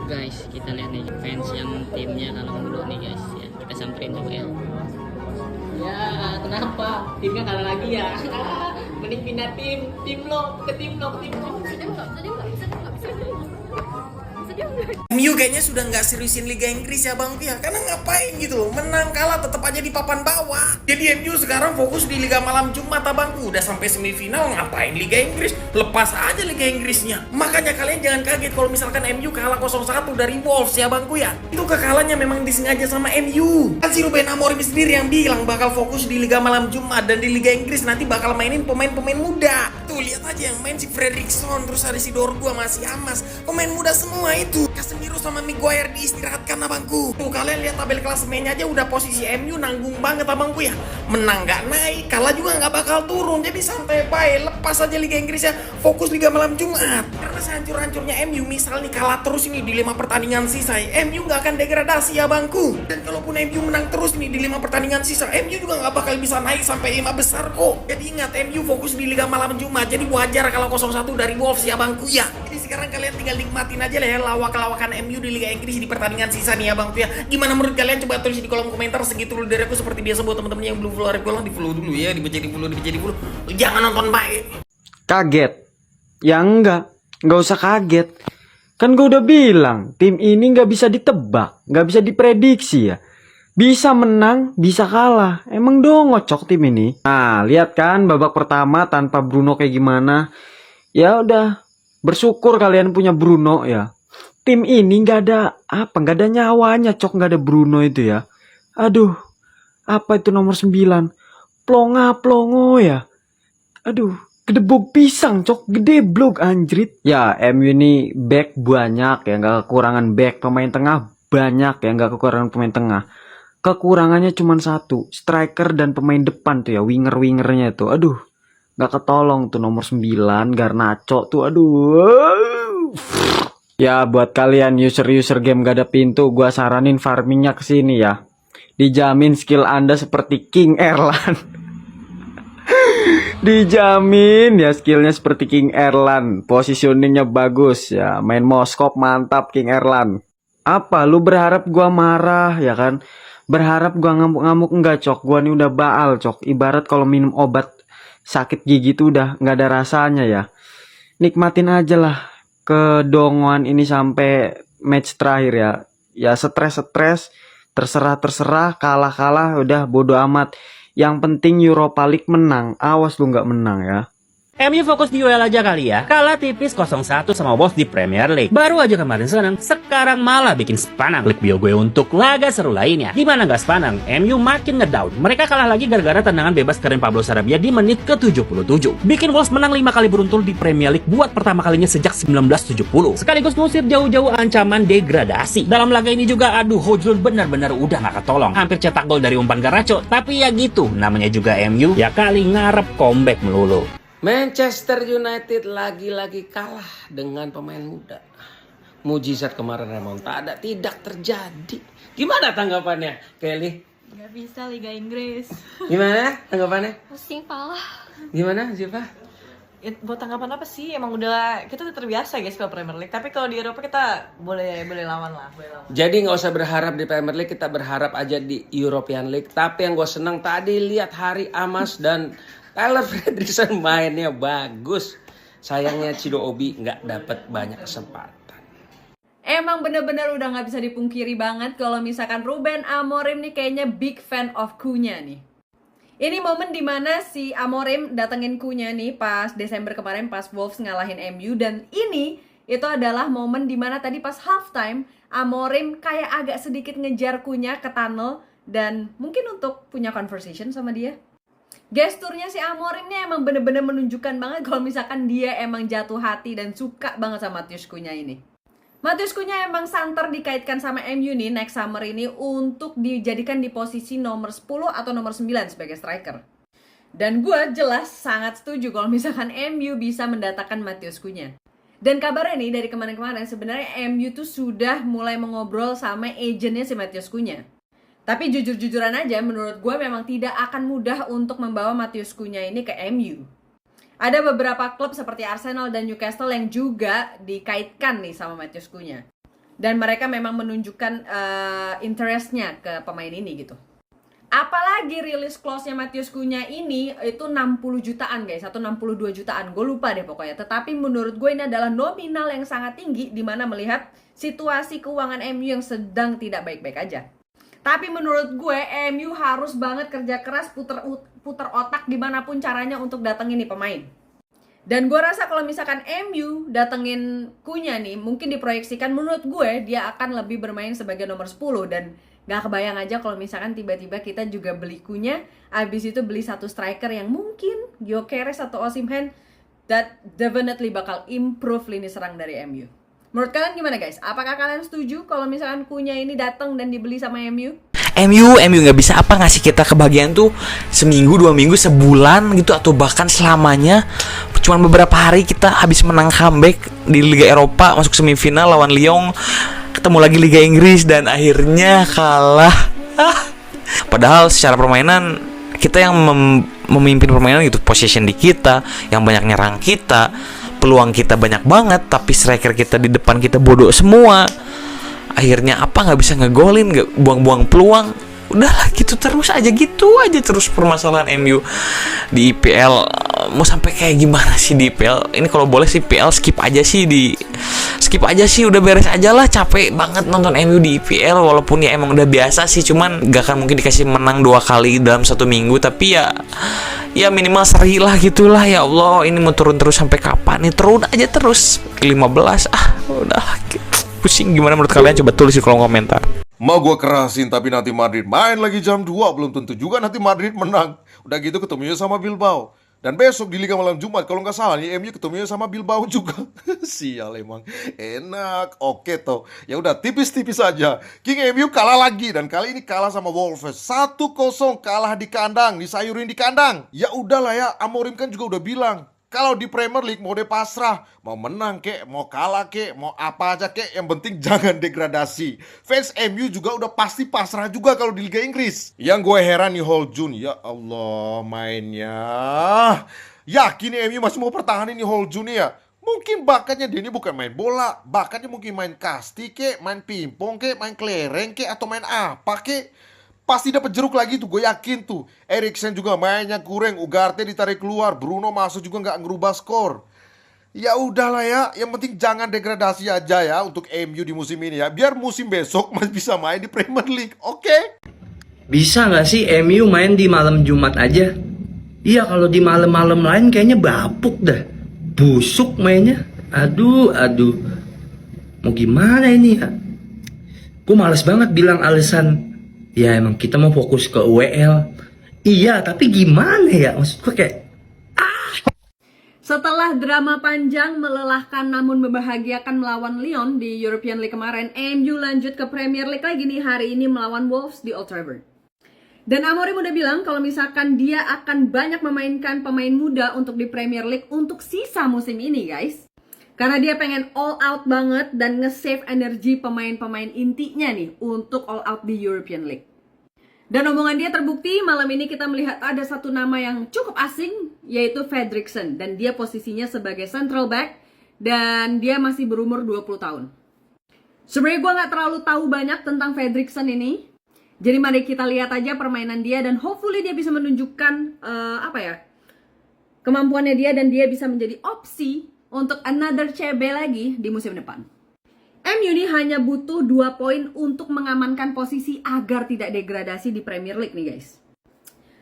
Guys, kita lihat nih fans yang timnya kalah mulu nih guys ya. Kita samperin coba ya. Ya, kenapa? Timnya kalah lagi ya? Mending pindah tim lo, ke tim lo. MU kayaknya sudah nggak seriusin Liga Inggris ya Bang ya, karena ngapain gitu loh, menang kalah tetap aja di papan bawah. Jadi MU sekarang fokus di Liga malam Jumat abangku, udah sampai semifinal ngapain Liga Inggris, lepas aja Liga Inggrisnya. Makanya kalian jangan kaget kalau misalkan MU kalah 0-1 dari Wolves ya Bangku ya. Itu kekalahannya memang disengaja sama MU. Kan si Ruben Amorim sendiri yang bilang bakal fokus di Liga malam Jumat dan di Liga Inggris nanti bakal mainin pemain-pemain muda. Tuh lihat aja yang main si Fredrickson, terus ada si Dorgu sama si Amas, pemain muda semua itu. Casemiro sama Maguire diistirahatkan abangku. Tuh kalian lihat tabel klasemennya aja udah posisi MU nanggung banget abangku ya. Menang nggak naik, kalah juga nggak bakal turun. Jadi santai baik, lepas aja Liga Inggris ya, fokus Liga malam Jumat. Karena sehancur-hancurnya MU misal nih kalah terus ini di 5 pertandingan sisa, MU nggak akan degradasi abangku. Dan kalaupun MU menang terus nih di 5 pertandingan sisa, MU juga nggak bakal bisa naik sampai 5 besar kok. Jadi ingat, MU fokus di Liga malam Jumat. Jadi wajar kalau 0-1 dari Wolves ya abangku ya. Jadi sekarang kalian tinggal nikmatin aja lah ya lawak-lawakan MU di Liga Inggris di pertandingan sisa nih ya Bang ya. Gimana menurut kalian? Coba tulis di kolom komentar. Segitu dulu dari aku, seperti biasa buat teman-teman yang belum follow aku, di follow dulu ya, dibaca di follow. Jangan nonton baik. Kaget? Ya enggak usah kaget. Kan gue udah bilang, tim ini nggak bisa ditebak, nggak bisa diprediksi ya. Bisa menang, bisa kalah. Emang dong ngocok tim ini. Nah, lihat kan babak pertama tanpa Bruno kayak gimana. Ya udah, bersyukur kalian punya Bruno ya. Tim ini nggak ada nyawanya, cok, nggak ada Bruno itu ya. Aduh, apa itu nomor 9? Plonga-plongo ya. Aduh, gedebuk pisang, cok, gede blok anjrit. Ya, MU ini back banyak ya, nggak kekurangan back. Pemain tengah banyak ya, nggak kekurangan pemain tengah. Kekurangannya cuma satu, striker dan pemain depan tuh ya, winger-wingernya tuh. Aduh, nggak ketolong tuh nomor 9, Garnacho tuh, aduh. Ya, buat kalian user game gak ada pintu, gua saranin farmingnya ke sini ya. Dijamin skill Anda seperti King Erlan. Dijamin ya skillnya seperti King Erlan. Positioningnya bagus ya, main moskop mantap King Erlan. Apa lu berharap gua marah ya kan? Berharap gua ngamuk-ngamuk? Enggak, cok, gua nih udah baal, cok. Ibarat kalau minum obat sakit gigi tuh udah nggak ada rasanya ya. Nikmatin aja lah kedongoan ini sampai match terakhir ya. Ya stres terserah, kalah udah bodo amat. Yang penting Europa League menang. Awas lu nggak menang ya. MU fokus di UEL aja kali ya. Kalah tipis 0-1 sama Wolves di Premier League. Baru aja kemarin seneng, sekarang malah bikin sepanang. Klik bio gue untuk laga seru lainnya. Gimana nggak sepanang? MU makin ngedown. Mereka kalah lagi gara-gara tendangan bebas Karim Pablo Sarabia di menit ke-77. Bikin Wolves menang 5 kali beruntun di Premier League buat pertama kalinya sejak 1970. Sekaligus ngusir jauh-jauh ancaman degradasi. Dalam laga ini juga, aduh, Hojlund benar-benar udah nggak ketolong. Hampir cetak gol dari umpan Garnacho. Tapi ya gitu, namanya juga MU. Ya kali ngarep comeback melulu. Manchester United lagi-lagi kalah dengan pemain muda. Mujizat kemarin remontada tidak terjadi. Gimana tanggapannya, Kelly? Gak bisa Liga Inggris. Gimana tanggapannya? Pusing pala. Gimana, Ziva? Buat tanggapan apa sih? Emang udah kita udah terbiasa guys kalau Premier League. Tapi kalau di Eropa kita boleh lawan lah, boleh lawan. Jadi nggak usah berharap di Premier League, kita berharap aja di European League. Tapi yang gue senang tadi lihat Harry Amas dan Tyler Fredrickson mainnya bagus. Sayangnya Chido Obi nggak dapat banyak kesempatan. Emang bener-bener udah nggak bisa dipungkiri banget kalau misalkan Ruben Amorim nih kayaknya big fan of Cunha nih. Ini momen dimana si Amorim datengin Cunha nih pas Desember kemarin pas Wolves ngalahin MU. Dan ini itu adalah momen dimana tadi pas halftime Amorim kayak agak sedikit ngejar Cunha ke tunnel dan mungkin untuk punya conversation sama dia. Gesturnya si Amorim ini emang bener-bener menunjukkan banget kalau misalkan dia emang jatuh hati dan suka banget sama Matheus Cunha ini. Matheus Cunha emang santer dikaitkan sama MU nih next summer ini untuk dijadikan di posisi nomor 10 atau nomor 9 sebagai striker. Dan gue jelas sangat setuju kalau misalkan MU bisa mendatangkan Matheus Cunha. Dan kabarnya nih dari kemarin-kemarin sebenarnya MU tuh sudah mulai mengobrol sama agentnya si Matheus Cunha. Tapi jujur-jujuran aja, menurut gue memang tidak akan mudah untuk membawa Matheus Cunha ini ke MU. Ada beberapa klub seperti Arsenal dan Newcastle yang juga dikaitkan nih sama Matheus Cunha. Dan mereka memang menunjukkan interestnya ke pemain ini gitu. Apalagi rilis clause-nya Matheus Cunha ini itu 60 jutaan guys, atau 62 jutaan, gue lupa deh pokoknya. Tetapi menurut gue ini adalah nominal yang sangat tinggi, dimana melihat situasi keuangan MU yang sedang tidak baik-baik aja. Tapi menurut gue MU harus banget kerja keras, puter otak dimanapun caranya untuk datengin nih pemain. Dan gue rasa kalau misalkan MU datengin Cunha nih, mungkin diproyeksikan menurut gue dia akan lebih bermain sebagai nomor 10. Dan gak kebayang aja kalau misalkan tiba-tiba kita juga beli Cunha, abis itu beli satu striker yang mungkin Gyökeres atau Osimhen, that definitely bakal improve lini serang dari MU. Menurut kalian gimana guys? Apakah kalian setuju kalau misalkan Cunha ini datang dan dibeli sama MU? MU nggak bisa apa ngasih kita kebahagiaan tuh seminggu, 2 minggu, sebulan gitu, atau bahkan selamanya. Cuman beberapa hari kita habis menang comeback di Liga Eropa, masuk semifinal lawan Lyon, ketemu lagi Liga Inggris dan akhirnya kalah. Padahal secara permainan kita yang memimpin permainan gitu, possession di kita, yang banyak nyerang kita, peluang kita banyak banget, tapi striker kita di depan kita bodoh semua. Akhirnya apa, nggak bisa ngegolin, nggak buang-buang peluang. Udahlah gitu terus aja terus permasalahan MU di IPL. Mau sampai kayak gimana sih di IPL ini? Kalau boleh sih IPL skip aja sih, udah beres aja lah. Capek banget nonton MU di IPL, walaupun ya emang udah biasa sih, cuman gak akan mungkin dikasih menang 2 kali dalam 1 minggu. Tapi ya minimal seri lah gitulah. Ya Allah, ini mau turun terus sampai kapan nih? Turun aja terus 15. Udahlah pusing. Gimana menurut kalian? Coba tulis di kolom komentar. Mau gue kerasin tapi nanti Madrid main lagi jam 2, belum tentu juga nanti Madrid menang. Udah gitu ketemunya sama Bilbao. Dan besok di Liga Malam Jumat kalau nggak salah nih MU ketemunya sama Bilbao juga. Sial emang. Enak. Oke toh. Ya udah tipis-tipis aja. King MU kalah lagi dan kali ini kalah sama Wolves. 1-0 kalah di kandang, disayurin di kandang. Ya udahlah ya, Amorim kan juga udah bilang, kalau di Premier League mau dia pasrah, mau menang kek, mau kalah kek, mau apa aja kek, yang penting jangan degradasi. Fans MU juga udah pasti pasrah juga kalau di Liga Inggris. Yang gue heran nih Hall Jun, ya Allah mainnya. Yakin nih MU masih mau pertahanin nih Hall Jun ya? Mungkin bakatnya dia ini bukan main bola, bakatnya mungkin main kasti kek, main pingpong kek, main kelereng kek, atau main apa kek. Pasti dapat jeruk lagi tuh, gue yakin tuh. Eriksen juga mainnya kurang, Ugarte ditarik keluar, Bruno masuk juga nggak ngerubah skor. Ya udahlah ya, yang penting jangan degradasi aja ya untuk MU di musim ini ya. Biar musim besok masih bisa main di Premier League, oke? Bisa nggak sih MU main di malam Jumat aja? Iya, kalau di malam-malam lain kayaknya bapuk dah. Busuk mainnya. Aduh. Mau gimana ini ya? Gue males banget bilang alasan. Ya emang kita mau fokus ke UEL. Iya, tapi gimana ya? Maksud gue kayak Setelah drama panjang, melelahkan namun membahagiakan melawan Lyon di European League kemarin, MU lanjut ke Premier League lagi nih hari ini melawan Wolves di Old Trafford. Dan Amorim udah bilang kalau misalkan dia akan banyak memainkan pemain muda untuk di Premier League untuk sisa musim ini guys. Karena dia pengen all out banget dan nge-save energi pemain-pemain intinya nih untuk all out di European League. Dan omongan dia terbukti, malam ini kita melihat ada satu nama yang cukup asing, yaitu Fredriksson. Dan dia posisinya sebagai central back, dan dia masih berumur 20 tahun. Sebenarnya gue gak terlalu tahu banyak tentang Fredriksson ini. Jadi mari kita lihat aja permainan dia, dan hopefully dia bisa menunjukkan, kemampuannya dia, dan dia bisa menjadi opsi untuk another CB lagi di musim depan. MU ini hanya butuh 2 poin untuk mengamankan posisi agar tidak degradasi di Premier League nih guys.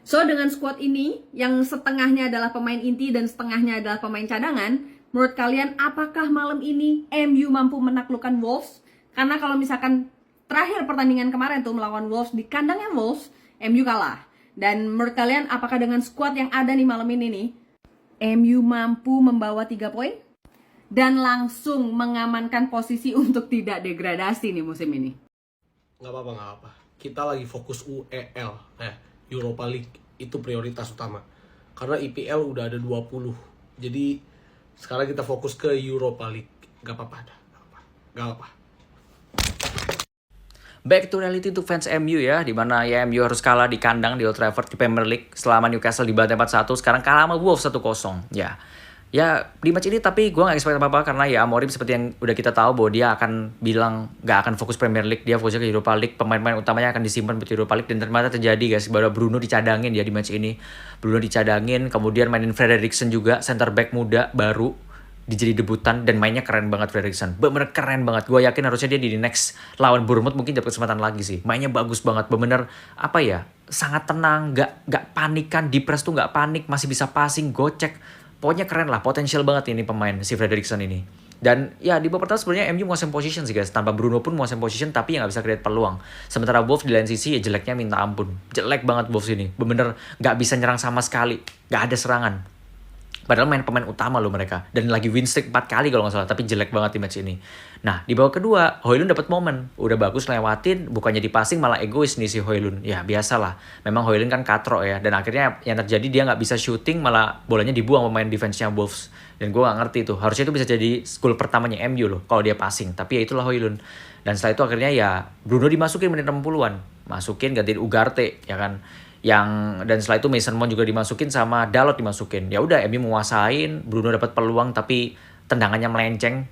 So dengan squad ini yang setengahnya adalah pemain inti dan setengahnya adalah pemain cadangan, menurut kalian apakah malam ini MU mampu menaklukkan Wolves? Karena kalau misalkan terakhir pertandingan kemarin tuh melawan Wolves di kandangnya Wolves, MU kalah. Dan menurut kalian apakah dengan squad yang ada nih malam ini nih, MU mampu membawa 3 poin? Dan langsung mengamankan posisi untuk tidak degradasi nih musim ini. Nggak apa-apa. Kita lagi fokus UEL, Europa League. Itu prioritas utama. Karena IPL udah ada 20. Jadi sekarang kita fokus ke Europa League. Nggak apa-apa. Back to reality to fans MU ya, dimana ya MU harus kalah di kandang di Old Trafford di Premier League selama Newcastle dibantai 4-1, sekarang kalah sama Wolves 1-0 ya. Ya di match ini tapi gue gak expect apa-apa karena ya Amorim seperti yang udah kita tahu bahwa dia akan bilang gak akan fokus Premier League, dia fokusnya ke Europa League, pemain-pemain utamanya akan disimpan buat Europa League dan ternyata terjadi guys, bahwa Bruno dicadangin ya di match ini. Bruno dicadangin, kemudian mainin Frederiksen juga, center back muda baru jadi debutan dan mainnya keren banget Frederiksen. Bener keren banget. Gue yakin harusnya dia di next lawan Bournemouth mungkin dapat kesempatan lagi sih. Mainnya bagus banget. Bener apa ya? Sangat tenang, gak panikan, di press tuh gak panik, masih bisa passing, gocek. Pokoknya keren lah, potensial banget ini pemain si Frederiksen ini. Dan ya di babak pertama sebenarnya MU menguasai position sih guys. Tanpa Bruno pun menguasai position tapi ya gak bisa create peluang. Sementara Wolves di lain sisi ya jeleknya minta ampun. Jelek banget Wolves ini. Bener gak bisa nyerang sama sekali. Gak ada serangan. Padahal main pemain utama loh mereka. Dan lagi win streak 4 kali kalau gak salah. Tapi jelek banget di match ini. Nah di babak kedua Højlund dapat momen. Udah bagus lewatin. Bukannya di passing malah egois nih si Højlund. Ya biasalah. Memang Højlund kan katrok ya. Dan akhirnya yang terjadi dia gak bisa shooting. Malah bolanya dibuang pemain defense-nya Wolves. Dan gue gak ngerti tuh. Harusnya itu bisa jadi gol pertamanya MU loh. Kalau dia passing. Tapi ya itulah Højlund. Dan setelah itu akhirnya ya Bruno dimasukin menit 60-an. Masukin gantiin Ugarte ya kan. Dan setelah itu Mason Mount juga dimasukin sama Dalot dimasukin. Ya udah MU menguasain, Bruno dapat peluang tapi tendangannya melenceng.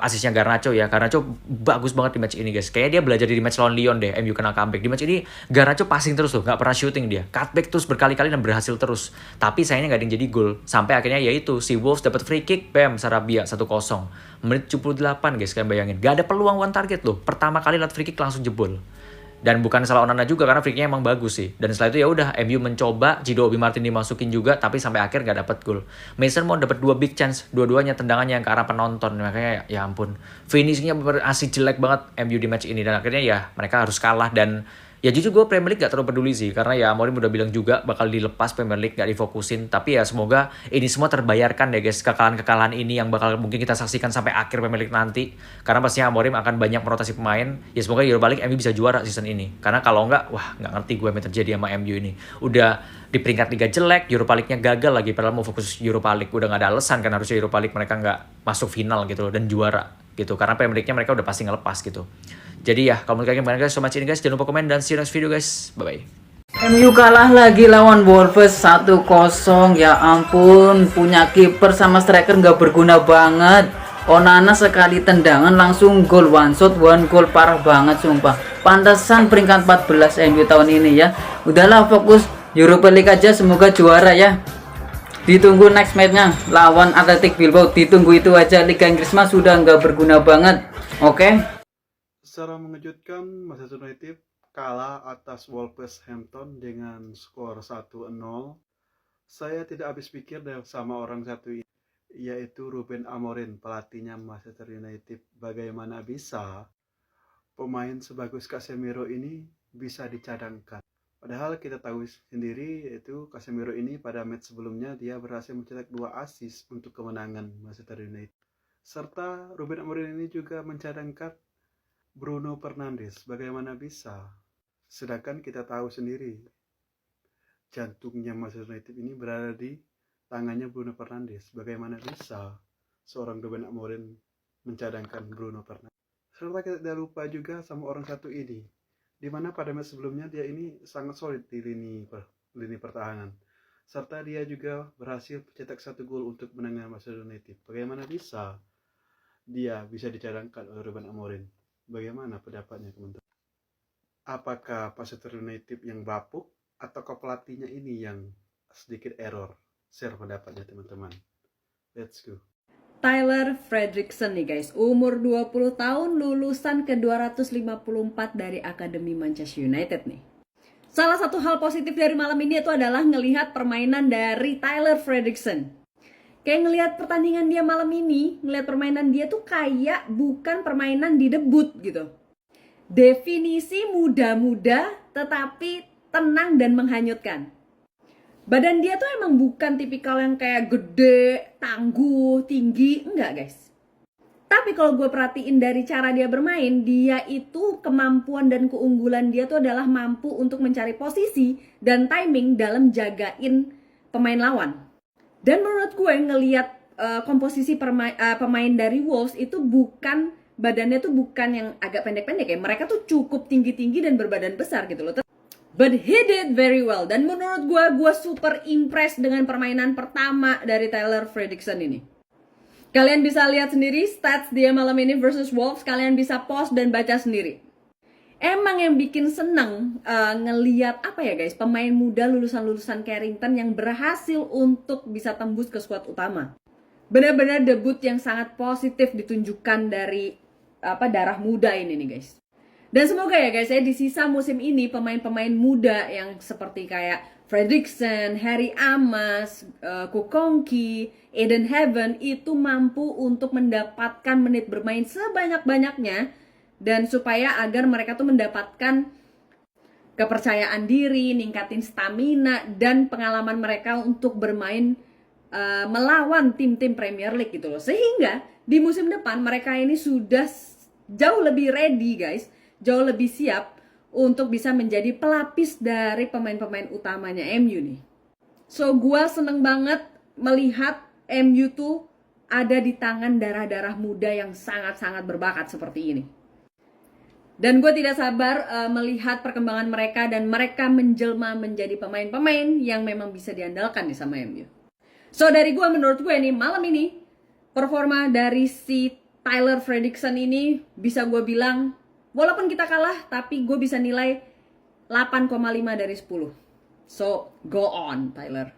Asisnya Garnacho ya. Garnacho bagus banget di match ini guys. Kayaknya dia belajar di match lawan Lyon deh. MU kena comeback. Di match ini Garnacho passing terus tuh, gak pernah shooting dia. Cutback terus berkali-kali dan berhasil terus. Tapi sayangnya gak ada yang jadi gol. Sampai akhirnya yaitu si Wolves dapat free kick, bam, Sarabia 1-0. Menit 78 guys, kalian bayangin. Gak ada peluang one target loh. Pertama kali lihat free kick langsung jebol. Dan bukan salah Onana juga karena free-nya emang bagus sih. Dan setelah itu ya udah MU mencoba, Cido Obi Martin dimasukin juga tapi sampai akhir gak dapet gol. Mason Mount dapat 2 big chance, dua-duanya tendangannya yang ke arah penonton. Makanya ya ampun, finishingnya asli jelek banget MU di match ini dan akhirnya ya mereka harus kalah. Dan ya jujur gue Premier League gak terlalu peduli sih karena ya Amorim udah bilang juga bakal dilepas Premier League, gak difokusin. Tapi ya semoga ini semua terbayarkan deh guys, kekalahan-kekalahan ini yang bakal mungkin kita saksikan sampai akhir Premier League nanti. Karena pastinya Amorim akan banyak merotasi pemain. Ya semoga Europa League MU bisa juara season ini. Karena kalau enggak, wah gak ngerti gue yang terjadi sama MU ini. Udah di peringkat 3 jelek, Europa League-nya gagal lagi. Padahal mau fokus Europa League, udah gak ada alasan kan harusnya Europa League mereka gak masuk final gitu loh dan juara gitu. Karena Premier League-nya mereka udah pasti ngelepas gitu. Jadi ya, kalau menurut kalian gimana guys, so much ini guys, jangan lupa komen dan see you next video guys, bye-bye. MU kalah lagi lawan Wolves 1-0. Ya ampun, punya kiper sama striker nggak berguna banget. Onana sekali tendangan langsung gol, one shot one goal, parah banget sumpah. Pantesan peringkat 14 MU tahun ini ya. Udahlah fokus Europa League aja, semoga juara ya. Ditunggu next match-nya lawan Athletic Bilbao, ditunggu itu aja. Liga Inggris mah sudah nggak berguna banget. Oke? Secara mengejutkan, Manchester United kalah atas Wolverhampton dengan skor 1-0. Saya tidak habis pikir sama orang satu ini, yaitu Ruben Amorim, pelatihnya Manchester United. Bagaimana bisa pemain sebagus Casemiro ini bisa dicadangkan? Padahal kita tahu sendiri, yaitu Casemiro ini pada match sebelumnya dia berhasil mencetak 2 assist untuk kemenangan Manchester United. Serta Ruben Amorim ini juga mencadangkan Bruno Fernandes. Bagaimana bisa? Sedangkan kita tahu sendiri jantungnya Manchester United ini berada di tangannya Bruno Fernandes. Bagaimana bisa seorang Ruben Amorim mencadangkan Bruno Fernandes? Serta kita tidak lupa juga sama orang satu ini, di mana pada match sebelumnya dia ini sangat solid di lini pertahanan. Serta dia juga berhasil mencetak 1 gol untuk menangkan Manchester United. Bagaimana bisa dia bisa dicadangkan oleh Ruben Amorim? Bagaimana pendapatnya teman-teman? Apakah Manchester United yang bapuk atau pelatihnya ini yang sedikit error? Share pendapatnya teman-teman. Let's go. Tyler Frederiksen nih guys, umur 20 tahun, lulusan ke 254 dari Akademi Manchester United nih. Salah satu hal positif dari malam ini itu adalah ngelihat permainan dari Tyler Frederiksen. Kayak ngelihat pertandingan dia malam ini, ngelihat permainan dia tuh kayak bukan permainan di debut gitu. Definisi muda-muda tetapi tenang dan menghanyutkan. Badan dia tuh emang bukan tipikal yang kayak gede, tangguh, tinggi, enggak guys. Tapi kalau gue perhatiin dari cara dia bermain, dia itu kemampuan dan keunggulan dia tuh adalah mampu untuk mencari posisi dan timing dalam jagain pemain lawan. Dan menurut gue ngelihat komposisi pemain dari Wolves itu bukan, badannya tuh bukan yang agak pendek-pendek ya. Mereka tuh cukup tinggi-tinggi dan berbadan besar gitu loh. But he did very well. Dan menurut gue super impressed dengan permainan pertama dari Tyler Fredrickson ini. Kalian bisa lihat sendiri stats dia malam ini versus Wolves. Kalian bisa pause dan baca sendiri. Emang yang bikin seneng ngeliat apa ya guys, pemain muda lulusan-lulusan Carrington yang berhasil untuk bisa tembus ke skuad utama. Benar-benar debut yang sangat positif ditunjukkan dari darah muda ini nih guys. Dan semoga ya guys ya di sisa musim ini pemain-pemain muda yang seperti kayak Fredrickson, Harry Amas, Kukonki, Eden Heaven itu mampu untuk mendapatkan menit bermain sebanyak-banyaknya. Dan supaya agar mereka tuh mendapatkan kepercayaan diri, ningkatin stamina dan pengalaman mereka untuk bermain melawan tim-tim Premier League gitu loh. Sehingga di musim depan mereka ini sudah jauh lebih ready guys, jauh lebih siap untuk bisa menjadi pelapis dari pemain-pemain utamanya MU nih. So gua seneng banget melihat MU tuh ada di tangan darah-darah muda yang sangat-sangat berbakat seperti ini. Dan gue tidak sabar melihat perkembangan mereka dan mereka menjelma menjadi pemain-pemain yang memang bisa diandalkan nih sama MU. So dari gue, menurut gue nih malam ini performa dari si Tyler Fredrickson ini bisa gue bilang walaupun kita kalah tapi gue bisa nilai 8,5 dari 10. So go on Tyler.